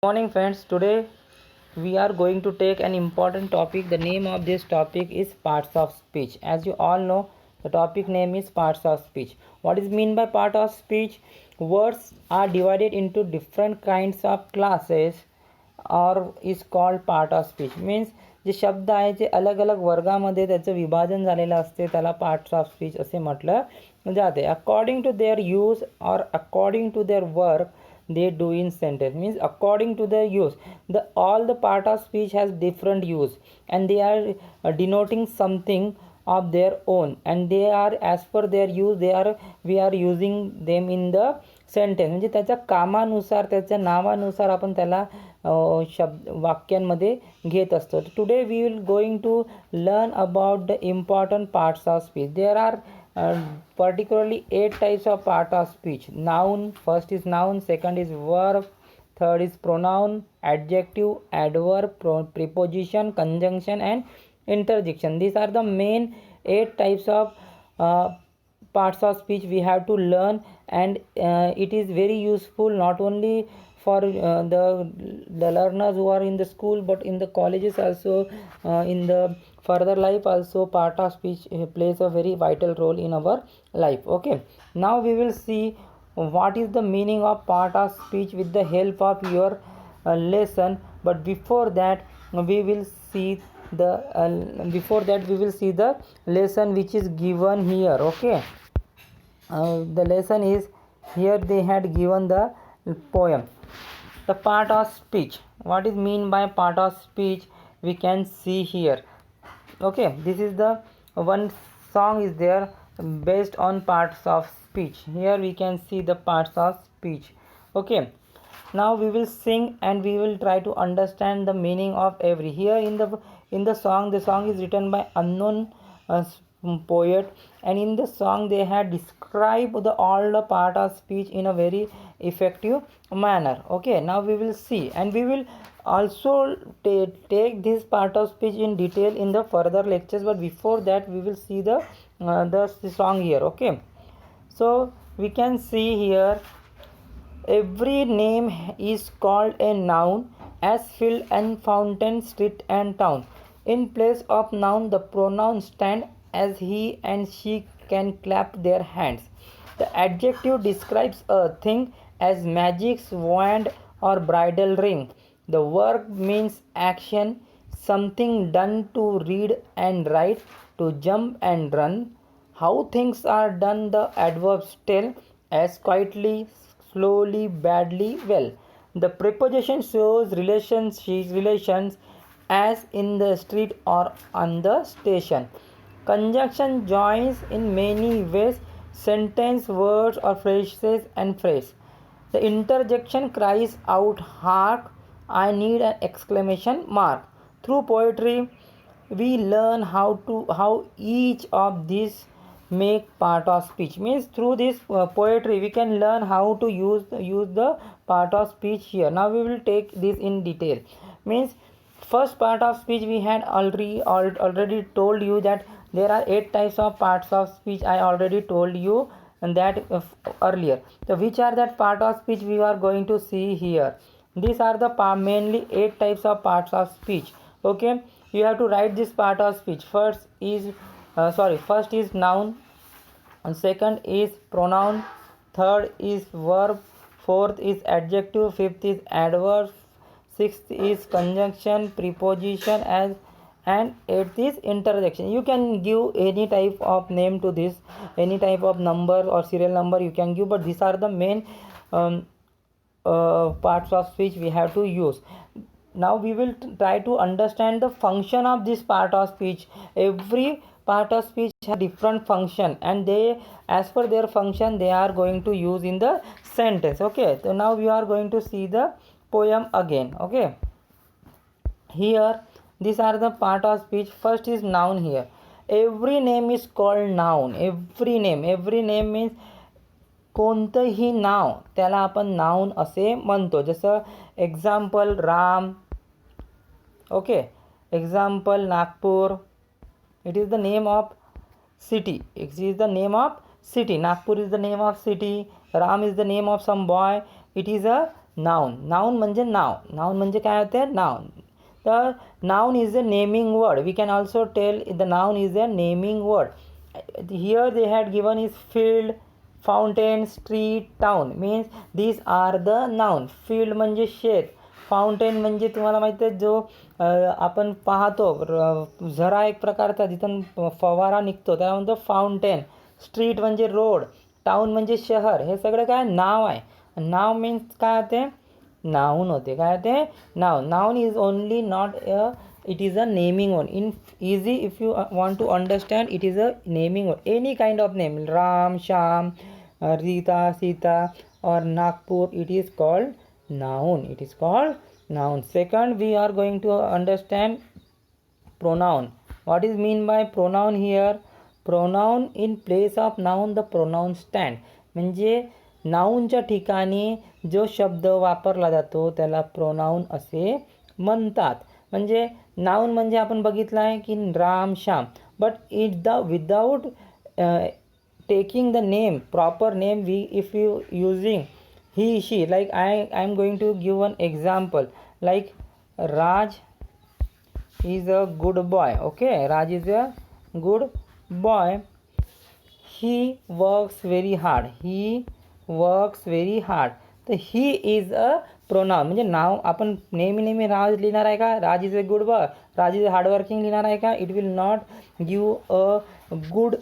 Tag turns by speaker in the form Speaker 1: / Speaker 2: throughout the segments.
Speaker 1: Morning friends, today we are going to take an important topic. The name of this topic is parts of speech. As you all know, the topic name is parts of speech. What is mean by part of speech? Words are divided into different kinds of classes or is called part of speech. Means जे शब्द आहे जे अलग अलग वर्गामध्ये त्याचं विभाजन झालेलं असते त्याला पार्ट्स ऑफ स्पीच असे म्हटलं जाते. अकॉर्डिंग टू देअर यूज और according to their work they do in sentence. Means according to their use, the all the part of speech has different use and they are denoting something of their own, and they are as per their use we are using them in the sentence. म्हणजे त्याच्या कामानुसार त्याच्या नावानुसार आपण त्याला शब्द वाक्यांमध्ये घेत असतो. Today we will going to learn about the important parts of speech. There are particularly 8 types of part of speech. Noun, first is noun, second is verb, third is pronoun, adjective, adverb, preposition, conjunction and interjection. These are the main 8 types of parts of speech we have to learn, and it is very useful not only for the learners who are in the school but in the colleges also, in the further life also. Part of speech plays a very vital role in our life. Okay, now we will see what is the meaning of part of speech with the help of your lesson. But before that we will see the lesson which is given here. Okay, the lesson is here. They had given the poem, the part of speech. What is mean by part of speech we can see here. Okay, this is the one song is there based on parts of speech. Here we can see the parts of speech. Okay, now we will sing and we will try to understand the meaning of every. Here in the song, the song is written by unknown poet, and in the song they had described all the part of speech in a very effective manner. Okay, now we will see, and we will also take this part of speech in detail in the further lectures. But before that we will see the song here. Okay, so we can see here every name is called a noun, as field and fountain, street and town. In place of noun the pronouns stand, as he and she can clap their hands. The adjective describes a thing, as magic's wand or bridal ring. The verb means action, something done to read and write, to jump and run. How things are done the adverbs tell, as quietly, slowly, badly, well. The preposition shows relations, as in the street or on the station. Conjunction joins in many ways sentence, words or phrases and phrase. The interjection cries out, hark, I need an exclamation mark. Through poetry we learn how each of these make part of speech. Means through this poetry we can learn how to use the part of speech here. Now we will take this in detail. Means first part of speech we had already told you that there are 8 types of parts of speech. I already told you and that earlier. So which are that part of speech we are going to see here. These are the mainly 8 types of parts of speech. Okay, you have to write this part of speech. First is noun, and second is pronoun, third is verb, fourth is adjective, fifth is adverb, sixth is conjunction, preposition, and eighth is interjection. You can give any type of name to this, any type of number or serial number you can give, but these are the main parts of speech we have to use. Now we will try to understand the function of this part of speech. Every part of speech has different function, and they, as per their function, they are going to use in the sentence. Okay, so now we are going to see the poem again. Okay, here these are the part of speech. First is noun. Here every name is called noun. Every name means कोणतंही नाव त्याला आपण noun असे म्हणतो. जसं example Ram. Okay, example Nagpur. It is the name of city. It is the name of city. Nagpur is the name of city. Ram is the name of some boy. It is a noun. Noun म्हणजे नाव. Noun म्हणजे काय होते? Noun. तर noun is a naming word. We can also tell the noun is a naming word. Here they had given is field, fountain, street, town. Means these are the noun. Field म्हणजे शेत, fountain म्हणजे तुम्हाला माहिती आहे जो आपण पाहतो झरा एक प्रकारचा जिथून फवारा निघतो त्याला म्हणतो फाउंटेन. स्ट्रीट म्हणजे रोड, टाउन म्हणजे शहर. हे सगळं काय नाव आहे. नाव मीन्स काय होते? नाउन होते. काय होते? Noun. Noun is only not a, it is a naming one. In easy, if you want to understand, it is a naming one. Any kind of name, Ram, Sham, Rita, Sita or Nagpur, it is called noun. It is called noun. Second, we are going to understand pronoun. What is mean by pronoun here? Pronoun in place of noun, the pronoun stand. म्हणजे नाऊनच्या ठिकाणी जो शब्द वापरला जातो त्याला pronoun असे म्हणतात. म्हणजे नाउन म्हणजे आपण बघितलं आहे की Ram, Shyam. But without taking the name, proper name, if you using he, she, like I am going to give one example. Like Raj is a good boy. Okay, Raj is a good boy. He works very hard. He works very hard. तर he is a pronoun. म्हणजे नाव आपण नेहमी राज लिहिणार आहे का? Raj is a good boy, Raj is a hardworking लिहिणार आहे का? It will not give a good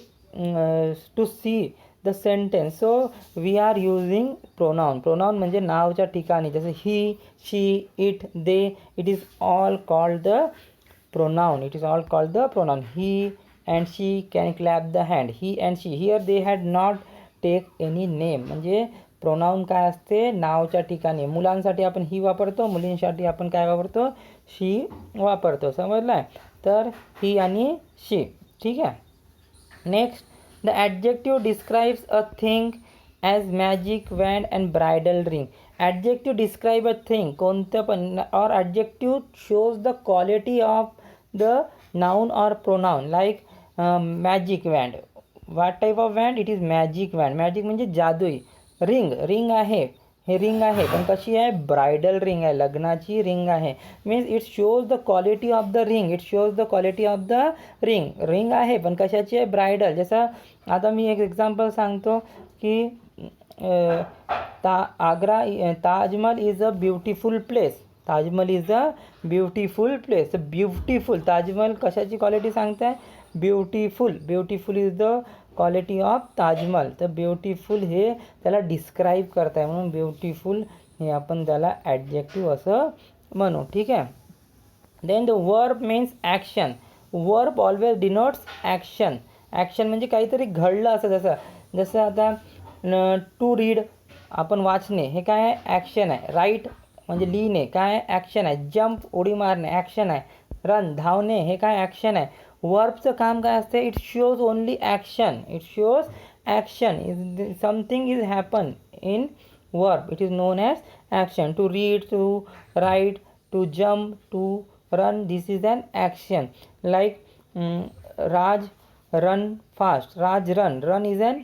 Speaker 1: to see the sentence. So we are using pronoun. Pronoun म्हणजे नावच्या ठिकाणी जसं he, she, it, they, it is all called the pronoun. It is all called the pronoun. He and she can clap the hand. He and she. Here they had not take any name. म्हणजे pronoun काय असते? नावच्या ठिकाणी. मुलांसाठी आपण ही वापरतो, मुलींसाठी आपण काय वापरतो? शी वापरतो. समजलं आहे? तर ही आणि शी. ठीक आहे. Next, the adjective describes a thing as magic wand and bridal ring. Adjective describe a thing, कोणतं पण, और adjective shows the quality of the noun और pronoun. Like magic wand. What type of wand? It is magic wand. Magic म्हणजे जादुई. Ring, ring आहे, हे ring आहे पण कशी आहे? ब्रायडल रिंग आहे, लग्नाची रिंग आहे. Means it shows the quality of the ring. It shows the quality of the ring. Ring आहे पण कशाची आहे? ब्रायडल. जसं आता मी एक एक्झाम्पल सांगतो की Taj Mahal is a beautiful place. Taj Mahal is a beautiful place. Beautiful, Taj Mahal कशाची क्वालिटी सांगताय? Beautiful. Beautiful is the quality of Taj Mahal. तर ब्युटिफुल हे त्याला डिस्क्राईब करताय म्हणून ब्युटिफुल हे आपण त्याला ॲडजेक्टिव्ह असं म्हणू. ठीक आहे. Then the verb means action. Verb always denotes action. Action म्हणजे काहीतरी घडलं असं. जसं आता टू रीड, आपण वाचणे, हे काय आहे? ॲक्शन आहे. राईट म्हणजे लिहिणे, काय ॲक्शन आहे. जंप, उडी मारणे, ॲक्शन आहे. रन, धावणे, हे काय? ॲक्शन आहे. वर्बचं काम काय असते? It shows only action. It shows action. Is something is happen in verb. It is known as action. To read, to write, to jump, to run, this is an action. Like Raj run fast. Raj run. Run is an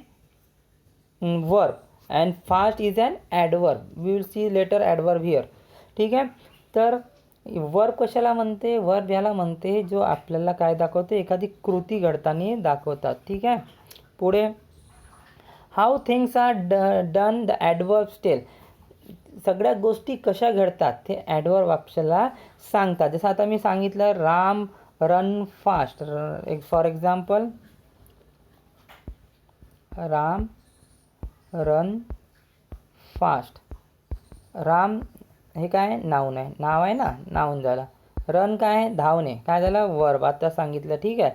Speaker 1: verb and fast is an adverb. We will see later adverb here. ठीक आहे. तर verb कशाला म्हणते? Verb याला म्हणते जो आपल्याला काय दाखवते? एखादी कृती घडताना दाखवतात. ठीक आहे. पुढे how things are done the adverbs tell. सगळ्या गोष्टी कशा घडतात ते ॲडवर्ब आपल्याला सांगतात. जसं आता मी सांगितलं Ram run fast. For example, Ram run fast. Ram हे काय? नाऊन आहे. नाव आहे ना, नाऊन झालं. रन काय आहे? धावणे. काय झालं? वर्ब. आता सांगितलं. ठीक आहे.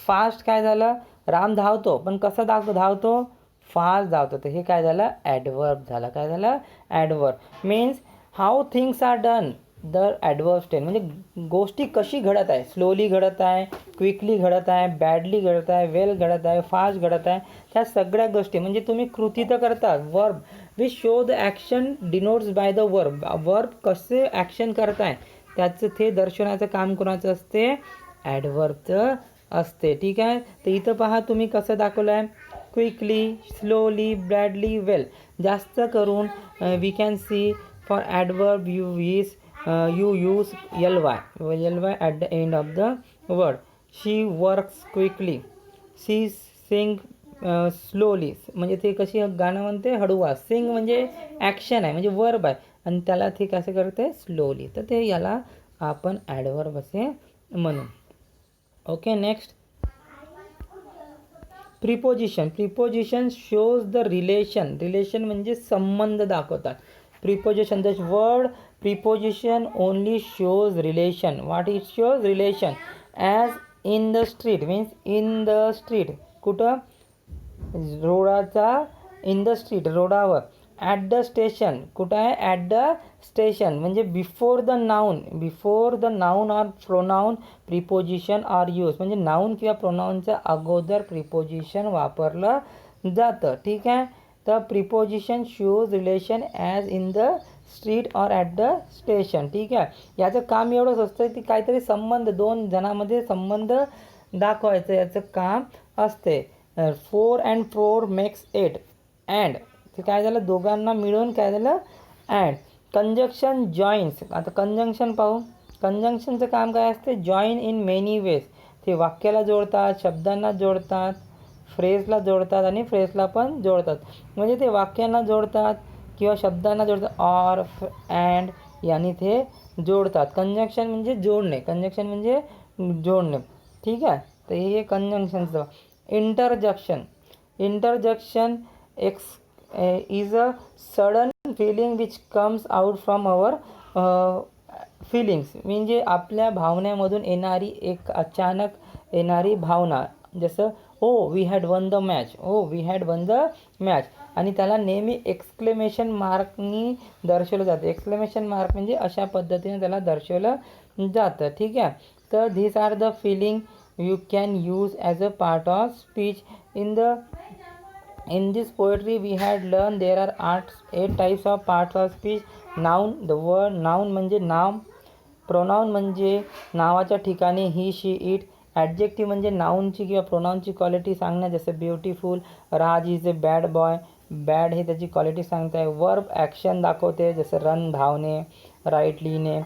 Speaker 1: फास्ट काय झालं? राम धावतो पण कसं धावतो? फास्ट धावतो. तर हे काय झालं? ॲडवर्ब झालं. काय झालं? Adverb. Means how things are done the adverb tell. म्हणजे गोष्टी कशी घडत आहे? स्लोली घडत आहे, क्विकली घडत आहे, बॅडली घडत आहे, वेल घडत आहे, फास्ट घडत आहे. ह्या सगळ्या गोष्टी म्हणजे तुम्ही कृती तर करता. Verb which show the action denotes by the verb. Verb कसे ॲक्शन करताय त्याचं ते दर्शवण्याचं काम कोणाचं असते? ॲडवर्बचं असते. ठीक आहे. तर इथं पहा तुम्ही कसं दाखवलं आहे? Quickly, slowly, badly, well. जास्त करून we can see For adverb you use ly at the end of the word. She works quickly. She sing slowly. म्हणजे ते कशी गाणं म्हणते हळूवार. सिंग म्हणजे ॲक्शन आहे, म्हणजे वर्ब आहे, आणि त्याला ते कसे करते स्लोली. तर ते याला आपण ॲडवर्ब असे म्हणू. Okay, next preposition. Preposition shows the relation. Relation म्हणजे संबंध दाखवतात. Preposition, the word preposition only shows relation. What it shows relation. As in the street means in the street, कुठं रोडाचा, इन द स्ट्रीट रोडावर. At the station, कुठं आहे at the station, म्हणजे before the noun or pronoun preposition are use. म्हणजे noun किंवा प्रोनाऊनच्या अगोदर प्रिपोजिशन वापरलं जातं. ठीक आहे. तर preposition shows relation as in the street or at the station. ठीक आहे. याचं काम एवढंच असतं की काहीतरी संबंध, दोन जणांमध्ये संबंध दाखवायचं याचं काम असते. 4 and 4 मेक्स 8. अँड ते काय झालं, दोघांना मिळून काय झालं, अँड. Conjunction joins. आता कंजंक्शन पाहू. कंजंक्शनचं काम काय असते, जॉईन इन मेनी वेज. ते वाक्याला जोडतात, शब्दांना जोडतात, फ्रेजला जोडतात आणि फ्रेजला पण जोडतात. म्हणजे ते वाक्यांना जोडतात किंवा शब्दांना जोडतात. ऑर, अँड यांनी ते जोडतात. कंजंक्शन म्हणजे जोडणे. कंजंक्शन म्हणजे जोडणे. ठीक आहे. तर हे कंजंक्शनचं. इंटरजक्शन. इंटरजक्शन is a sudden feeling which comes out from our feelings. म्हणजे आपल्या भावनेमधून येणारी एक अचानक येणारी भावना. जसं we had won the match. We had won the match. आणि त्याला नेहमी एक्सक्लेमेशन मार्कनी दर्शवलं जातं. एक्सक्लेमेशन मार्क म्हणजे अशा पद्धतीने त्याला दर्शवलं जातं. ठीक आहे. तर this are the feeling you can use as a part of speech. In this poetry we had learned there are 8 types of parts of speech. Noun, the word noun म्हणजे नाम. प्रोनाऊन म्हणजे नावाच्या ठिकाणी ही, शी, इट. ॲडजेक्टिव्ह म्हणजे नाऊनची किंवा प्रोनाऊनची quality सांगणं, जसं beautiful, Raj is a bad boy. Bad हे त्याची क्वालिटी सांगत आहे. वर्ब ॲक्शन दाखवते, जसं रन धावणे, राईट लिहिणे.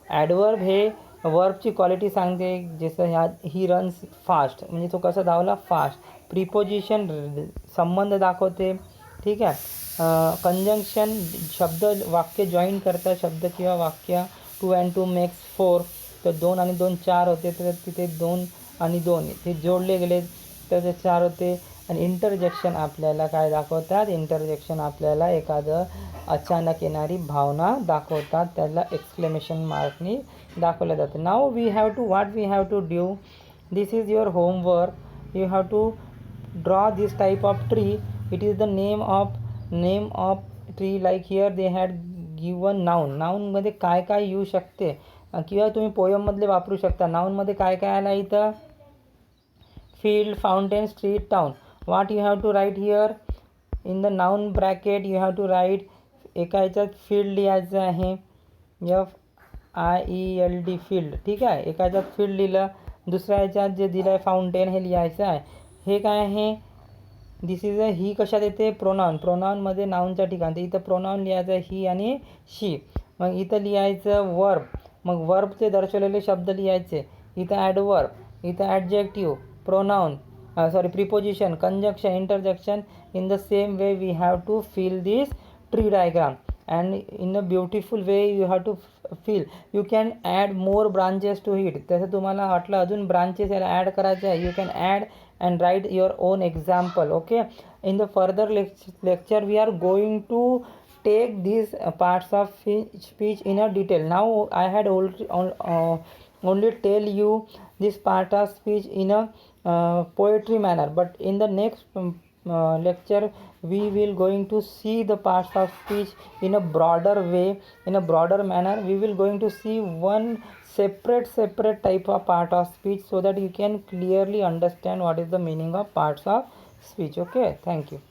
Speaker 1: ॲडवर्ब हे वर्बची क्वालिटी सांगते, जसं ही रन्स फास्ट, म्हणजे तो कसा धावला, फास्ट. प्रिपोजिशन संबंध दाखवते. ठीक आहे. कंजंक्शन शब्द वाक्य जॉईन करतात, शब्द किंवा वाक्य. 2 and 2 मेक्स 4. तर 2 आणि 2 4 होते, तर तिथे 2 आणि 2 ते जोडले गेले तर ते 4 होते. आणि इंटरजेक्शन आपल्याला काय दाखवतात, इंटरजेक्शन आपल्याला एखादं अचानक येणारी भावना दाखवतात, त्याला एक्सक्लेमेशन मार्कनी दाखवलं जातं. Now we have to do, this is your homework. You have to draw this type of tree. It is the name of tree. Like here they had given noun. नाऊनमध्ये काय काय येऊ शकते किंवा तुम्ही पोयममधले वापरू शकता. नाऊनमध्ये काय काय आलं इथं, field, fountain, street, town. What you have to write here in the noun bracket, you have to write, एका ह्याच्यात field लिहायचं आहे, FIELD field. ठीक आहे. एका ह्याच्यात field लिहिलं, दुसऱ्या ह्याच्यात जे दिलं आहे फाउंटेन हे लिहायचं आहे. हे काय आहे, दिस इज अ, ही कशात येते, प्रोनाऊन. प्रोनाऊनमध्ये नाऊनच्या ठिकाणी, इथं प्रोनाऊन लिहायचं आहे ही आणि शी. मग इथं लिहायचं वर्ब. मग वर्बचे दर्शवलेले शब्द लिहायचे. इथं ॲडवर्ब, इथं adjective, pronoun, preposition, conjunction, interjection. In the same way we have to fill this tree diagram, and in a beautiful way you have to fill. You can add more branches to it. तसं तुम्हाला वाटलं अजून branches याला add करायचे आहे, you can add and write your own example. Okay. In the further lecture we are going to take these parts of speech in a detail. Now I had only tell you this part of speech in a poetry manner, but in the next lecture we will going to see the parts of speech in a broader way, in a broader manner. We will going to see one separate type of part of speech, so that you can clearly understand what is the meaning of parts of speech. Okay, thank you.